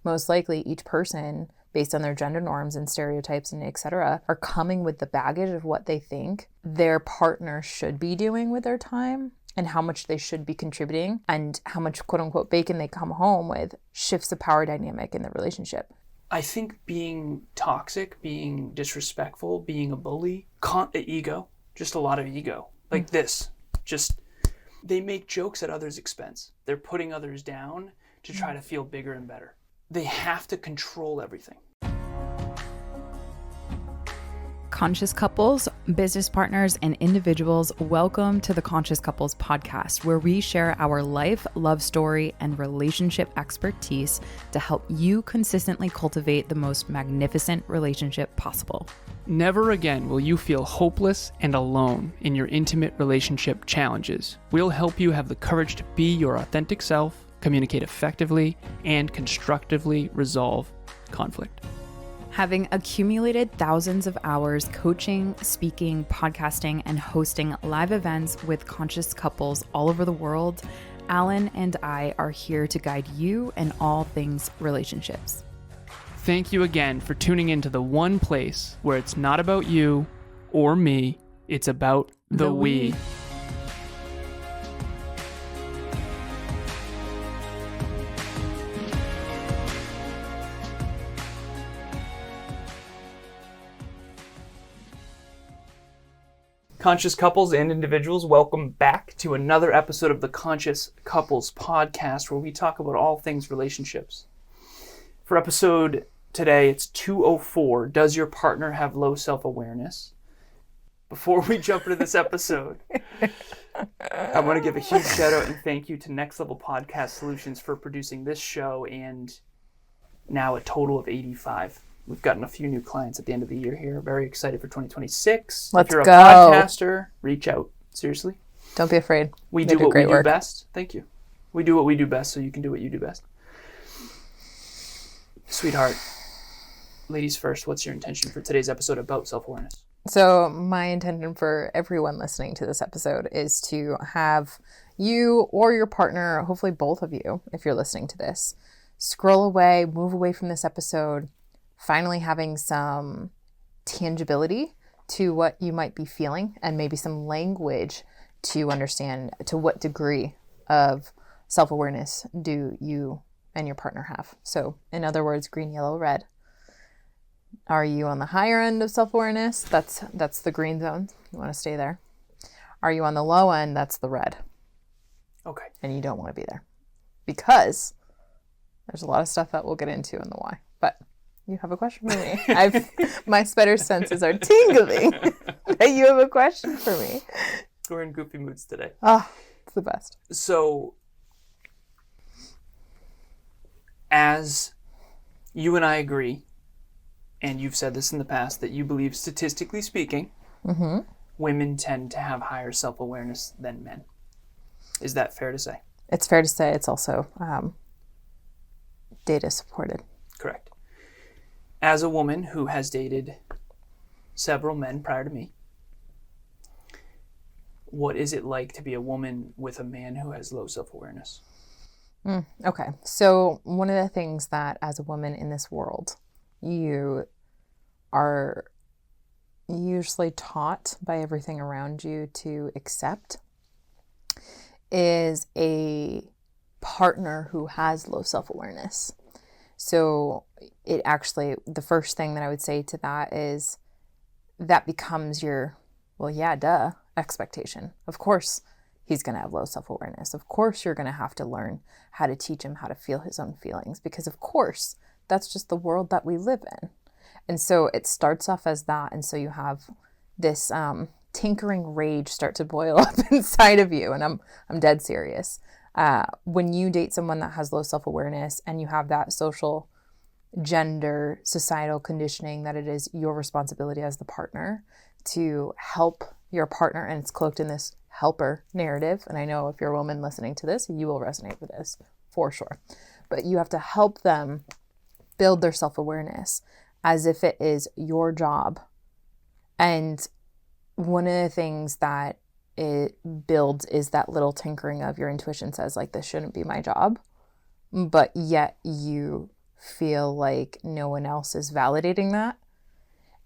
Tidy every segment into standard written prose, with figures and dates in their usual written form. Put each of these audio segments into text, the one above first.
most likely each person, based on their gender norms and stereotypes and etc., are coming with the baggage of what they think their partner should be doing with their time and how much they should be contributing, and how much quote unquote bacon they come home with shifts the power dynamic in the relationship. I think being toxic, being disrespectful, being a bully, ego, just a lot of ego. Like this, just, they make jokes at others' expense. They're putting others down to try to feel bigger and better. They have to control everything. Conscious couples, business partners, and individuals, welcome to the Conscious Couples podcast, where we share our life, love story, and relationship expertise to help you consistently cultivate the most magnificent relationship possible. Never again will you feel hopeless and alone in your intimate relationship challenges. We'll help you have the courage to be your authentic self, communicate effectively, and constructively resolve conflict. Having accumulated thousands of hours coaching, speaking, podcasting, and hosting live events with conscious couples all over the world, Alan and I are here to guide you in all things relationships. Thank you again for tuning into the one place where it's not about you or me, it's about the we. Conscious couples and individuals, welcome back to another episode of the Conscious Couples podcast, where we talk about all things relationships. For episode today, it's 204, Does Your Partner Have Low Self-Awareness? Before we jump into this episode, I want to give a huge shout out and thank you to Next Level Podcast Solutions for producing this show, and now a total of 85. We've gotten a few new clients at the end of the year here. Very excited for 2026. Let's if you're a go. podcaster, reach out. Seriously. Don't be afraid. We do what we do best. Thank you. We do what we do best so you can do what you do best. Sweetheart, ladies first, what's your intention for today's episode about self-awareness? So my intention for everyone listening to this episode is to have you or your partner, hopefully both of you, if you're listening to this, scroll away, move away from this episode, finally having some tangibility to what you might be feeling and maybe some language to understand to what degree of self-awareness do you and your partner have. So in other words, green, yellow, red. Are you on the higher end of self-awareness? That's the green zone. You want to stay there. Are you on the low end? That's the red. Okay. And you don't want to be there because there's a lot of stuff that we'll get into in the why. But you have a question for me. My spider senses are tingling that you have a question for me. We're in goofy moods today. It's the best. So, as you and I agree, and you've said this in the past, that you believe, statistically speaking, women tend to have higher self-awareness than men. Is that fair to say? It's fair to say. It's also data supported. Correct. As a woman who has dated several men prior to me, what is it like to be a woman with a man who has low self-awareness? Okay. So one of the things that as a woman in this world, you are usually taught by everything around you to accept is a partner who has low self-awareness. So it actually, the first thing that I would say to that is that becomes your, well, yeah, duh, expectation. Of course, he's going to have low self-awareness. Of course, you're going to have to learn how to teach him how to feel his own feelings, because of course, that's just the world that we live in. And so it starts off as that. And so you have this tinkering rage start to boil up inside of you. And I'm dead serious. When you date someone that has low self-awareness and you have that social, gender, societal conditioning that it is your responsibility as the partner to help your partner, and it's cloaked in this helper narrative. And I know if you're a woman listening to this, you will resonate with this for sure. But you have to help them build their self-awareness as if it is your job. And one of the things that it builds is that little tinkering of your intuition says, like, this shouldn't be my job, but yet you feel like no one else is validating that.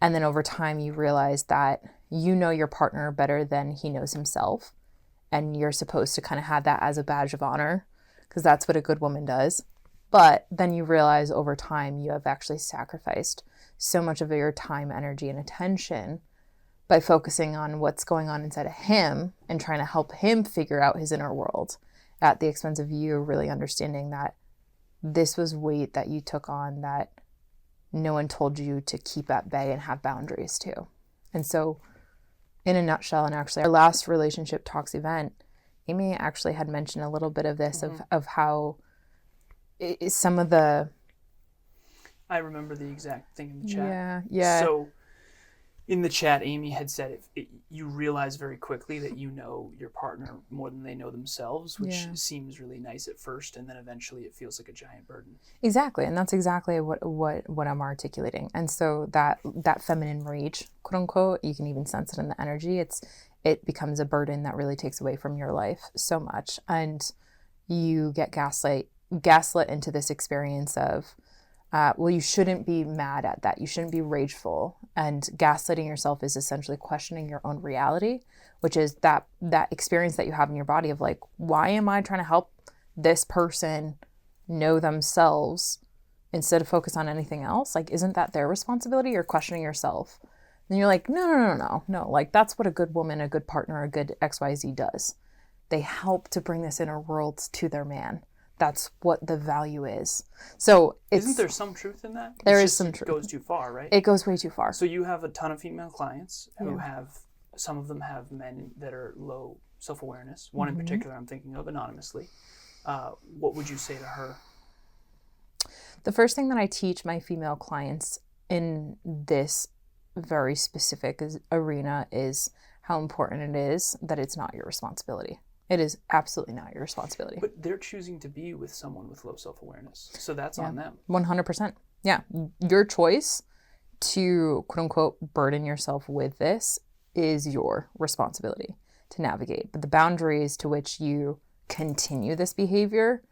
And then over time, you realize that you know your partner better than he knows himself. And you're supposed to kind of have that as a badge of honor, because that's what a good woman does. But then you realize over time, you have actually sacrificed so much of your time, energy, and attention by focusing on what's going on inside of him and trying to help him figure out his inner world at the expense of you really understanding that this was weight that you took on that no one told you to keep at bay and have boundaries to. And so in a nutshell, and actually our last relationship talks event, Amy actually had mentioned a little bit of this, of how some of the... I remember the exact thing in the chat. Yeah. So in the chat, Amy had said you realize very quickly that you know your partner more than they know themselves, which seems really nice at first, and then eventually it feels like a giant burden. Exactly, and that's exactly what I'm articulating. And so that feminine rage, quote unquote, you can even sense it in the energy. It becomes a burden that really takes away from your life so much, and you get gaslit into this experience of, well, you shouldn't be mad at that. You shouldn't be rageful. And gaslighting yourself is essentially questioning your own reality, which is that experience that you have in your body of like, why am I trying to help this person know themselves instead of focus on anything else? Like, isn't that their responsibility? You're questioning yourself. And you're like, no. Like, that's what a good woman, a good partner, a good XYZ does. They help to bring this inner world to their man. That's what the value is. So isn't there some truth in that? There is some truth. It goes too far, right? It goes way too far. So you have a ton of female clients who have, some of them have men that are low self-awareness. One in particular I'm thinking of anonymously. What would you say to her? The first thing that I teach my female clients in this very specific arena is how important it is that it's not your responsibility. It is absolutely not your responsibility. But they're choosing to be with someone with low self-awareness. So that's on them. 100%. Yeah. Your choice to, quote unquote, burden yourself with this is your responsibility to navigate. But the boundaries to which you continue this behavior,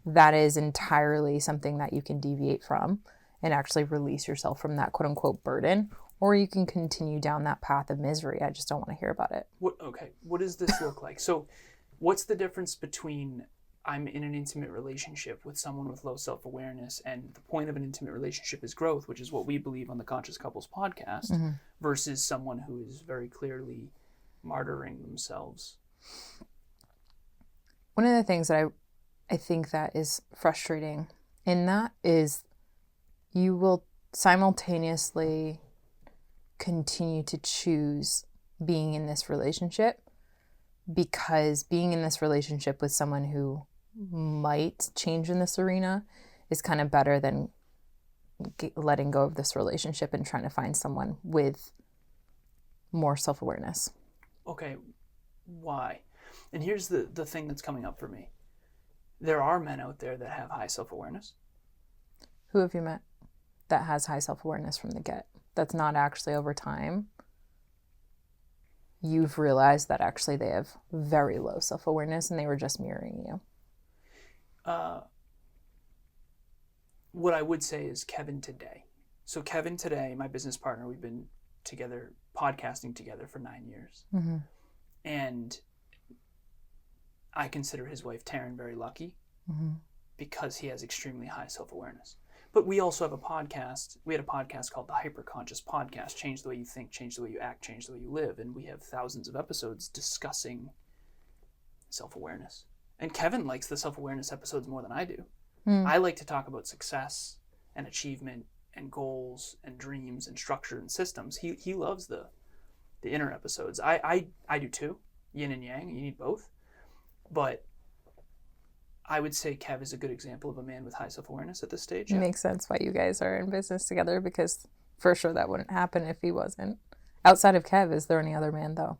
that is entirely something that you can deviate from and actually release yourself from that, quote unquote, burden. Or you can continue down that path of misery. I just don't want to hear about it. What does this look like? So what's the difference between I'm in an intimate relationship with someone with low self-awareness, and the point of an intimate relationship is growth, which is what we believe on the Conscious Couples podcast, versus someone who is very clearly martyring themselves? One of the things that I think that is frustrating in that is you will simultaneously continue to choose being in this relationship, because being in this relationship with someone who might change in this arena is kind of better than letting go of this relationship and trying to find someone with more self-awareness. Okay, why? And here's the thing that's coming up for me. There are men out there that have high self-awareness. Who have you met that has high self-awareness from the get? That's not actually over time. You've realized that actually they have very low self-awareness and they were just mirroring you. What I would say is Kevin today. So Kevin today, my business partner, we've been together, podcasting together for 9 years. And I consider his wife, Taryn, very lucky because he has extremely high self-awareness. But we also have a podcast. We had a podcast called the Hyperconscious Podcast, Change the Way You Think, Change the Way You Act, Change the Way You Live. And we have thousands of episodes discussing self-awareness. And Kevin likes the self-awareness episodes more than I do. I like to talk about success and achievement and goals and dreams and structure and systems. He loves the inner episodes. I do too. Yin and yang, you need both. But I would say Kev is a good example of a man with high self-awareness at this stage. It makes sense why you guys are in business together, because for sure that wouldn't happen if he wasn't. Outside of Kev, is there any other man, though,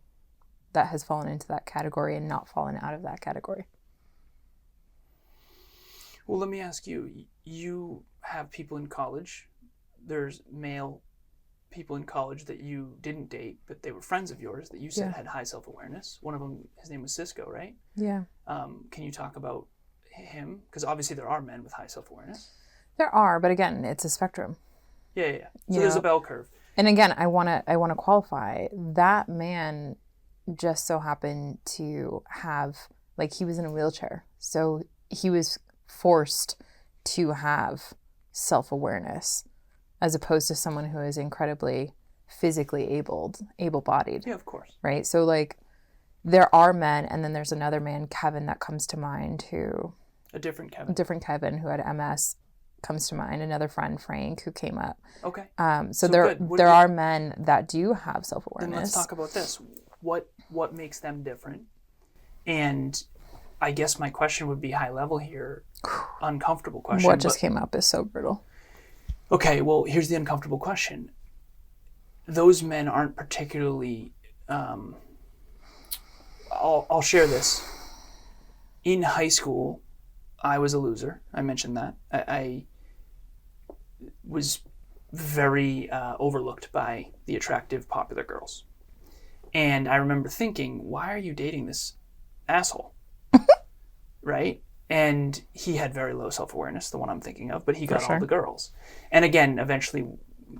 that has fallen into that category and not fallen out of that category? Well, let me ask you. You have people in college. There's male people in college that you didn't date, but they were friends of yours that you said had high self-awareness. One of them, his name was Cisco, right? Yeah. Can you talk about him? Because obviously there are men with high self-awareness. There are, but again, it's a spectrum. Yeah. So there's a bell curve. And again, I want to qualify that man just so happened to have, like, he was in a wheelchair. So he was forced to have self-awareness as opposed to someone who is incredibly physically able-bodied. Yeah, of course. Right? So, like, there are men, and then there's another man, Kevin, that comes to mind who... A different Kevin who had MS comes to mind. Another friend, Frank, who came up. Okay. So there are men that do have self-awareness. Then let's talk about this. What makes them different? And I guess my question would be high level here. Uncomfortable question. What just came up is so brutal. Okay, well, here's the uncomfortable question. Those men aren't particularly... I'll share this. In high school, I was a loser. I mentioned that. I was very overlooked by the attractive, popular girls. And I remember thinking, why are you dating this asshole? Right? And he had very low self-awareness, the one I'm thinking of, but he got all the girls. And again, eventually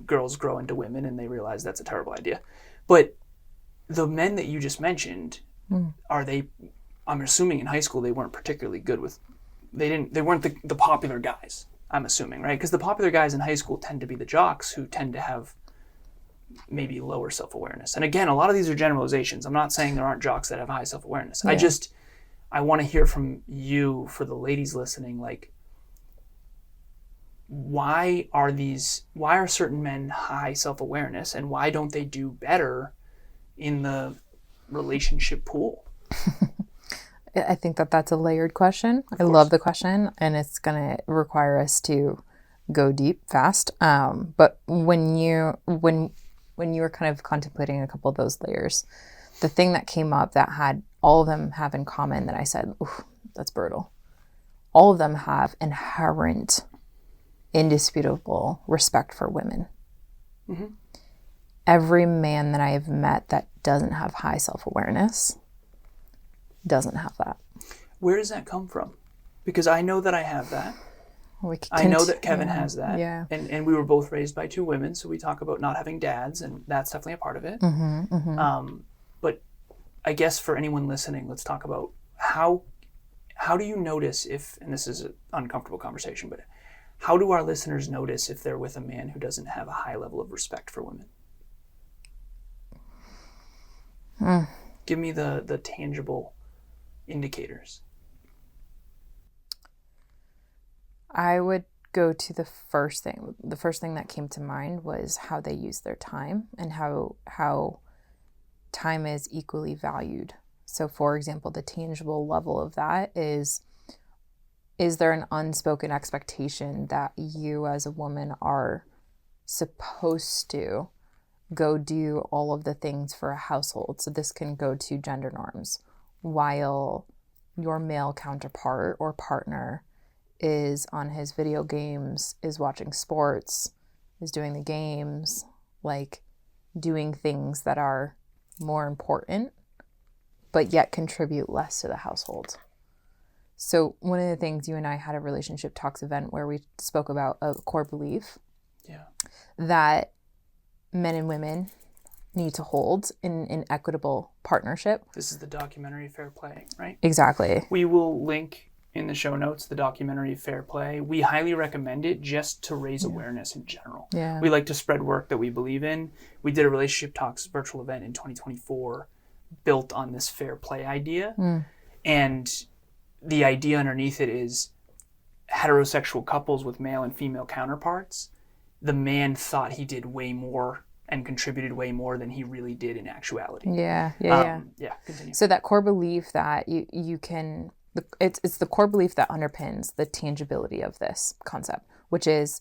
girls grow into women and they realize that's a terrible idea. But the men that you just mentioned, I'm assuming in high school they weren't particularly good with, they weren't the popular guys, I'm assuming, right? Because the popular guys in high school tend to be the jocks who tend to have maybe lower self-awareness. And again, a lot of these are generalizations. I'm not saying there aren't jocks that have high self-awareness. Yeah. I want to hear from you, for the ladies listening, like, why are certain men high self-awareness and why don't they do better in the relationship pool? I think that's a layered question. I love the question, and it's going to require us to go deep fast. But when you were kind of contemplating a couple of those layers, the thing that came up that had all of them have in common that I said, oof, that's brutal. All of them have inherent, indisputable respect for women. Mm-hmm. Every man that I have met that doesn't have high self-awareness doesn't have that. Where does that come from? Because I know that I have that. I know that Kevin has that. Yeah. And we were both raised by two women, so we talk about not having dads, and that's definitely a part of it. Mm-hmm, mm-hmm. But I guess for anyone listening, let's talk about how do you notice if, and this is an uncomfortable conversation, but how do our listeners notice if they're with a man who doesn't have a high level of respect for women? Give me the tangible indicators. I would go to the first thing. The first thing that came to mind was how they use their time and how time is equally valued. So, for example, the tangible level of that is there an unspoken expectation that you as a woman are supposed to go do all of the things for a household? So this can go to gender norms, while your male counterpart or partner is on his video games, is watching sports, is doing the games, like doing things that are more important, but yet contribute less to the household. So one of the things, you and I had a relationship talks event where we spoke about a core belief that men and women need to hold in equitable partnership. This is the documentary Fair Play, right? Exactly. We will link in the show notes the documentary Fair Play. We highly recommend it just to raise awareness in general. Yeah. We like to spread work that we believe in. We did a Relationship Talks virtual event in 2024 built on this Fair Play idea. And the idea underneath it is heterosexual couples with male and female counterparts, the man thought he did way more and contributed way more than he really did in actuality. Yeah, continue. So that core belief that you can, it's the core belief that underpins the tangibility of this concept, which is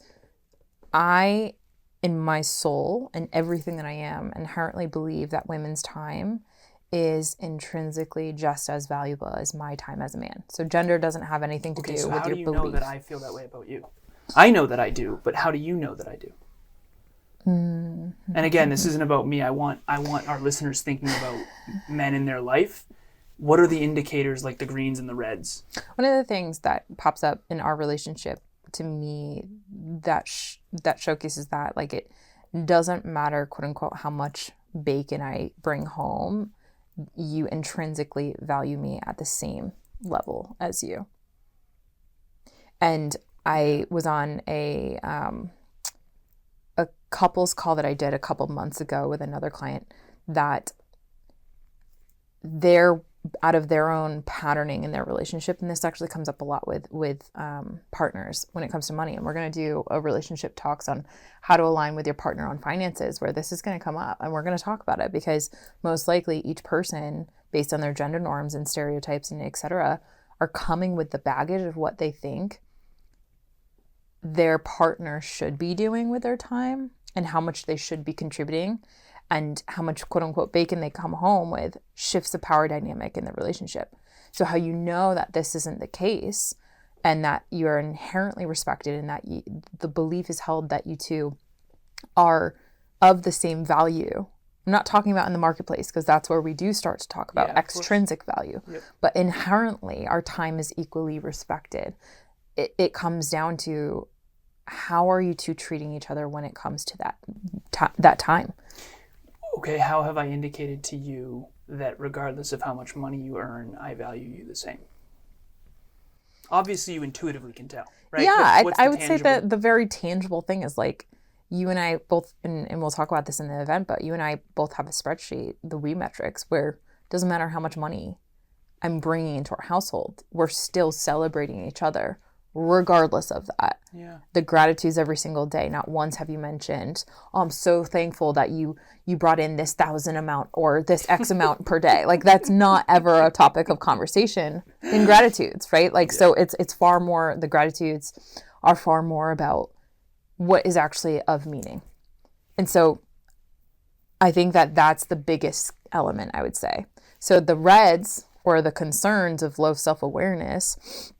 I, in my soul and everything that I am, inherently believe that women's time is intrinsically just as valuable as my time as a man. So gender doesn't have anything to do with your belief. How do you know that I feel that way about you? I know that I do, but how do you know that I do? Mm-hmm. And again, this isn't about me. I want our listeners thinking about men in their life. What are the indicators, like the greens and the reds? One of the things that pops up in our relationship to me, that that showcases that, like, it doesn't matter, quote unquote, how much bacon I bring home, you intrinsically value me at the same level as you. And I was on a couples call that I did a couple months ago with another client, that they're out of their own patterning in their relationship. And this actually comes up a lot with partners when it comes to money. And we're going to do a relationship talks on how to align with your partner on finances, where this is going to come up, and we're going to talk about it, because most likely each person, based on their gender norms and stereotypes and et cetera, are coming with the baggage of what they think their partner should be doing with their time and how much they should be contributing, and how much, quote unquote, bacon they come home with shifts the power dynamic in the relationship. So how you know that this isn't the case, and that you're inherently respected, and that the belief is held that you two are of the same value. I'm not talking about in the marketplace, because that's where we do start to talk about extrinsic value. Yep. But inherently, our time is equally respected. It comes down to, how are you two treating each other when it comes to that time? Okay, how have I indicated to you that regardless of how much money you earn, I value you the same? Obviously, you intuitively can tell, right? Yeah, I would say that the very tangible thing is, like, you and I both, and we'll talk about this in the event, but you and I both have a spreadsheet, the we metrics, where it doesn't matter how much money I'm bringing into our household, we're still celebrating each other regardless of that. Yeah. The gratitudes every single day. Not once have you mentioned, oh, I'm so thankful that you brought in this 1,000 amount or this X amount per day. Like, that's not ever a topic of conversation in gratitudes, right? Like, so it's far more, the gratitudes are far more about what is actually of meaning. And so I think that that's the biggest element, I would say. So the reds, or the concerns of low self-awareness,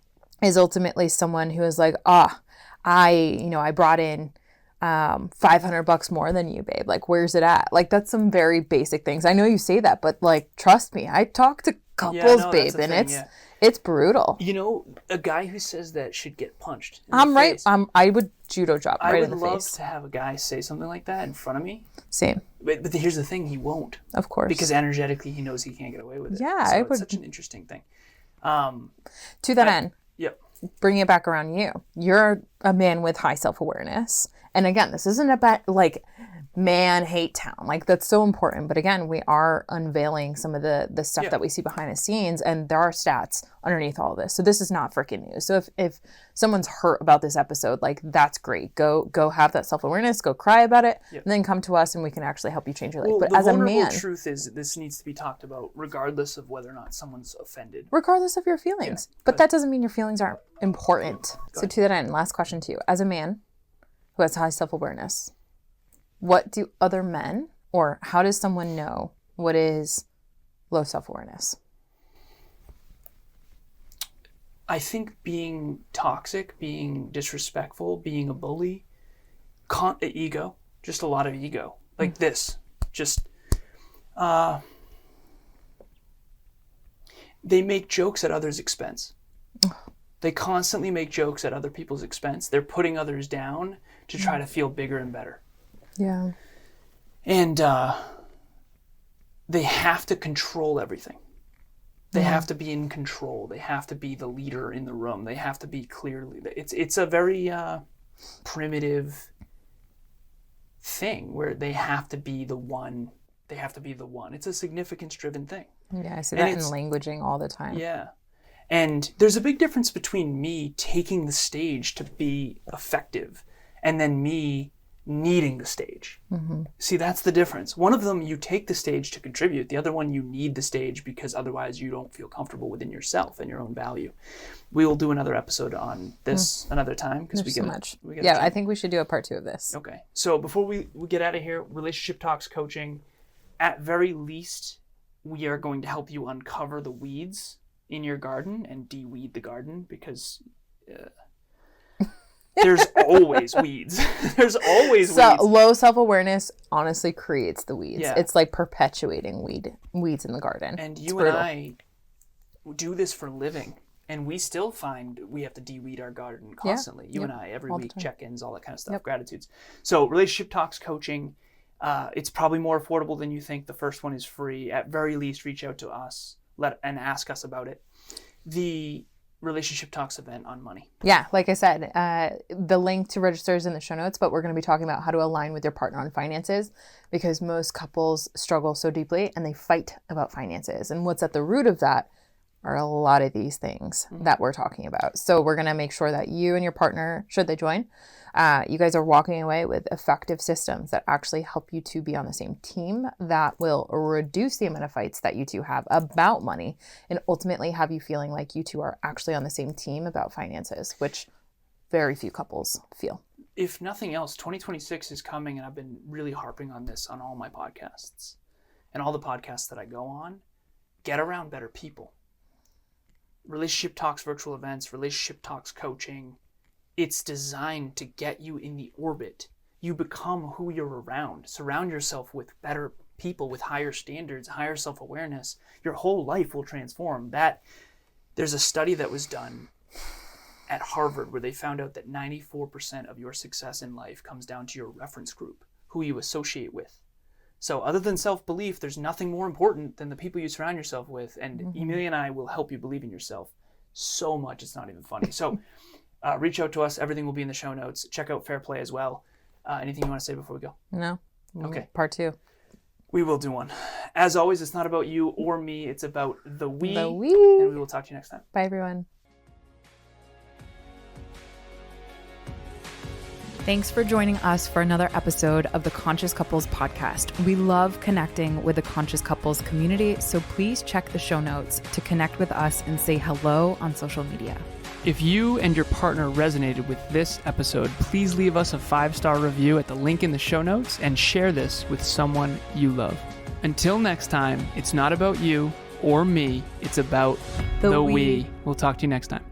is ultimately someone who is like, I brought in $500 more than you, babe. Like, where's it at? Like, that's some very basic things. I know you say that, but, like, trust me, I talk to couples, babe, and it's brutal. You know, a guy who says that should get punched. I'm right. I would judo drop right in the face. I would love to have a guy say something like that in front of me. Same. But here's the thing, he won't. Of course. Because energetically he knows he can't get away with it. Yeah, so it's such an interesting thing. To that end. Yep. Bring it back around you. You're a man with high self-awareness. And again, this isn't about, like, man hate town. Like, that's so important. But again, we are unveiling some of the stuff that we see behind the scenes, and there are stats underneath all of this. So this is not freaking news. So if someone's hurt about this episode, like, that's great. Go have that self-awareness, go cry about it, and then come to us and we can actually help you change your life. But as a man, the truth is that this needs to be talked about regardless of whether or not someone's offended. Regardless of your feelings. Yeah, but that doesn't mean your feelings aren't important. So to that end, last question to you. As a man who has high self-awareness, what do other men, or how does someone know what is low self-awareness? I think being toxic, being disrespectful, being a bully, ego, just a lot of ego. Like this, just, they make jokes at others' expense. They constantly make jokes at other people's expense. They're putting others down to try to feel bigger and better. Yeah. And they have to control everything. They have to be in control. They have to be the leader in the room. They have to be clearly. It's a very primitive thing where they have to be the one. They have to be the one. It's a significance-driven thing. Yeah, I see that in languaging all the time. Yeah. And there's a big difference between me taking the stage to be effective and then me needing the stage. Mm-hmm. See, that's the difference. One of them, you take the stage to contribute. The other one, you need the stage because otherwise you don't feel comfortable within yourself and your own value. We will do another episode on this another time because we get so much. I think we should do a part 2 of this. Okay. So before we get out of here, relationship talks coaching. At very least, we are going to help you uncover the weeds in your garden and de-weed the garden because there's always weeds. There's always weeds. So low self-awareness honestly creates the weeds. Yeah. It's like perpetuating weeds in the garden. And you and I do this for a living. And we still find we have to de-weed our garden constantly. You and I, every all the week, time. check-ins, all that kind of stuff, gratitudes. So relationship talks coaching, it's probably more affordable than you think. The first one is free. At very least, reach out to us and ask us about it. The relationship talks event on money. Yeah, like I said, the link to register is in the show notes, but we're going to be talking about how to align with your partner on finances, because most couples struggle so deeply and they fight about finances. And what's at the root of that are a lot of these things that we're talking about. So we're going to make sure that you and your partner, should they join, you guys are walking away with effective systems that actually help you to be on the same team, that will reduce the amount of fights that you two have about money, and ultimately have you feeling like you two are actually on the same team about finances, which very few couples feel. If nothing else, 2026 is coming, and I've been really harping on this on all my podcasts and all the podcasts that I go on. Get around better people. Relationship Talks virtual events, Relationship Talks coaching, it's designed to get you in the orbit. You become who you're around. Surround yourself with better people with higher standards, higher self-awareness. Your whole life will transform. There's a study that was done at Harvard where they found out that 94% of your success in life comes down to your reference group, who you associate with. So other than self-belief, there's nothing more important than the people you surround yourself with. And Emilia and I will help you believe in yourself so much it's not even funny. So reach out to us. Everything will be in the show notes. Check out Fair Play as well. Anything you want to say before we go? No. Okay. Part 2. We will do one. As always, it's not about you or me. It's about the we. The we. And we will talk to you next time. Bye, everyone. Thanks for joining us for another episode of the Conscious Couples podcast. We love connecting with the Conscious Couples community, so please check the show notes to connect with us and say hello on social media. If you and your partner resonated with this episode, please leave us a 5-star review at the link in the show notes and share this with someone you love. Until next time, it's not about you or me, it's about the we. We'll talk to you next time.